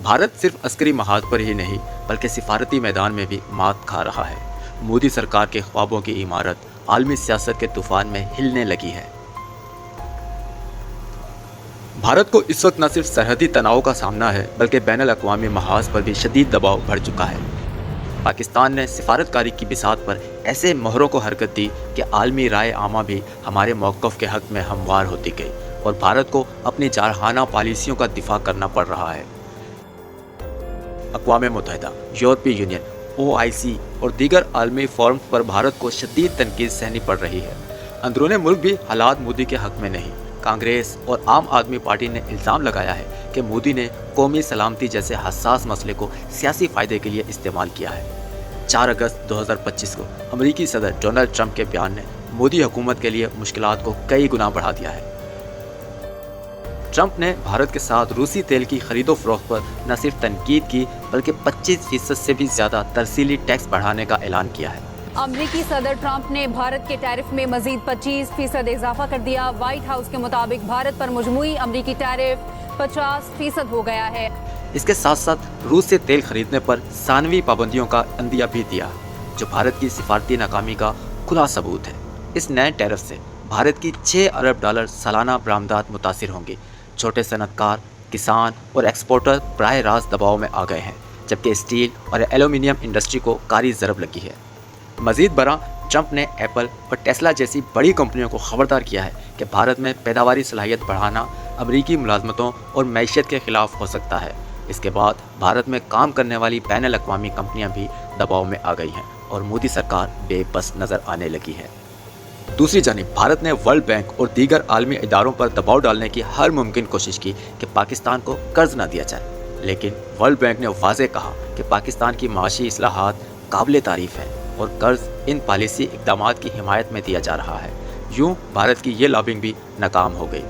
भारत सिर्फ अस्करी महाज पर ही नहीं बल्कि सिफारती मैदान में भी मात खा रहा है। मोदी सरकार के ख्वाबों की इमारत आलमी सियासत के तूफान में हिलने लगी है। भारत को इस वक्त न सिर्फ सरहदी तनाव का सामना है बल्कि बैनुल अक़वामी महाज पर भी शदीद दबाव बढ़ चुका है। पाकिस्तान ने सिफारतकारी की बिसात पर ऐसे मोहरों को हरकत दी कि आलमी राय आमा भी हमारे मौक़िफ़ के हक़ में हमवार होती गई और भारत को अपनी जारहाना पॉलिसियों का दिफा करना पड़ रहा है। अक़वाम मुत्तहिदा, यूरोपीय यूनियन, OIC और दीगर आलमी फोरम पर भारत को शदीद तनकीद सहनी पड़ रही है। अंदरूनी मुल्क भी हालात मोदी के हक़ में नहीं। कांग्रेस और आम आदमी पार्टी ने इल्ज़ाम लगाया है कि मोदी ने कौमी सलामती जैसे हसास मसले को सियासी फ़ायदे के लिए इस्तेमाल किया है। 4 अगस्त 2025 को अमेरिकी सदर डोनाल्ड ट्रंप के बयान ने मोदी हुकूमत के लिए मुश्किलात को कई गुना बढ़ा दिया है। ट्रंप ने भारत के साथ रूसी तेल की खरीदो फरोख्त पर न सिर्फ तनकीद की बल्कि 25% से भी ज़्यादा तरसीली टैक्स बढ़ाने का ऐलान किया है। अमरीकी सदर ट्रंप ने भारत के टैरिफ में मजीद 25% इजाफा कर दिया। व्हाइट हाउस के मुताबिक भारत पर मजमूई अमरीकी टैरिफ 50% हो गया है। इसके साथ साथ रूस से तेल खरीदने पर सानवी पाबंदियों का अंदिया भी दिया, जो भारत की सिफारती नाकामी का खुला सबूत है। इस नए टैरिफ से भारत की $6 अरब सालाना बरामदात मुतासिर होंगी। छोटे सनतकार, किसान और एक्सपोर्टर बराह रास्त दबाव में आ गए हैं, जबकि स्टील और एल्यूमिनियम इंडस्ट्री को कारी ज़रब लगी है। मज़ीद बरा, ट्रंप ने एप्पल और टेस्ला जैसी बड़ी कंपनियों को खबरदार किया है कि भारत में पैदावारी सलाहियत बढ़ाना अमरीकी मुलाजमतों और मैशियत के ख़िलाफ़ हो सकता है। इसके बाद भारत में काम करने वाली बैनुल अक़वामी कंपनियां भी दबाव में आ गई हैं और मोदी सरकार बेबस नज़र आने लगी है। दूसरी जानिब भारत ने वर्ल्ड बैंक और दीगर आलमी इदारों पर दबाव डालने की हर मुमकिन कोशिश की कि पाकिस्तान को कर्ज न दिया जाए, लेकिन वर्ल्ड बैंक ने वाज़ेह कहा कि पाकिस्तान की माशी इस्लाहात काबिल तारीफ़ हैं और कर्ज इन पॉलिसी इक़दामात की हिमायत में दिया जा रहा है। यूँ भारत की ये लॉबिंग भी नाकाम हो गई।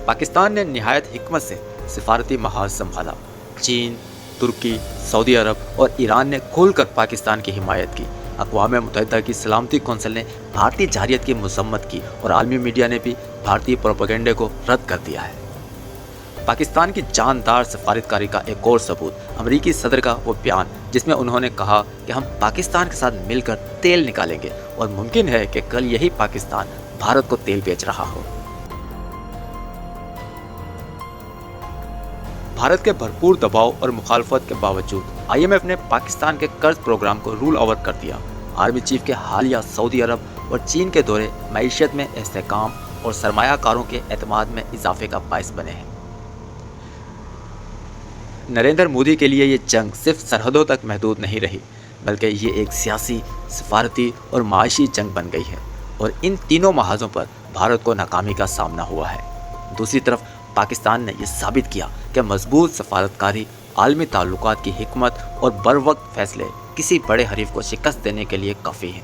पाकिस्तान ने निहायत हिकमत से सिफारती महाज संभाला। चीन, तुर्की, सऊदी अरब और ईरान ने खुलकर पाकिस्तान की हिमायत की। अक़वाम मुत्तहिदा की सलामती कौंसिल ने भारतीय जारियत की मज़म्मत की और आलमी मीडिया ने भी भारतीय प्रोपेगेंडे को रद्द कर दिया है। पाकिस्तान की जानदार सफारतकारी का एक और सबूत अमरीकी सदर का वो बयान, जिसमें उन्होंने कहा कि हम पाकिस्तान के साथ मिलकर तेल निकालेंगे और मुमकिन है कि कल यही पाकिस्तान भारत को तेल बेच रहा हो। भारत के भरपूर दबाव और मुखालफत के बावजूद IMF ने पाकिस्तान के कर्ज प्रोग्राम को रूल ओवर कर दिया। आर्मी चीफ के हालिया सऊदी अरब और चीन के दौरे मईशत में इस्तेहकाम और सरमायाकारों के एतमाद में इजाफे का बाइस बने हैं। नरेंद्र मोदी के लिए ये जंग सिर्फ सरहदों तक महदूद नहीं रही, बल्कि ये एक सियासी, सफारती और माशी जंग बन गई है और इन तीनों महाजों पर भारत को नाकामी का सामना हुआ है। दूसरी तरफ पाकिस्तान ने यह साबित किया कि मजबूत सफारतकारी, आलमी ताल्लुकात की हिकमत और बरवक्त फैसले किसी बड़े हरीफ को शिकस्त देने के लिए काफ़ी हैं।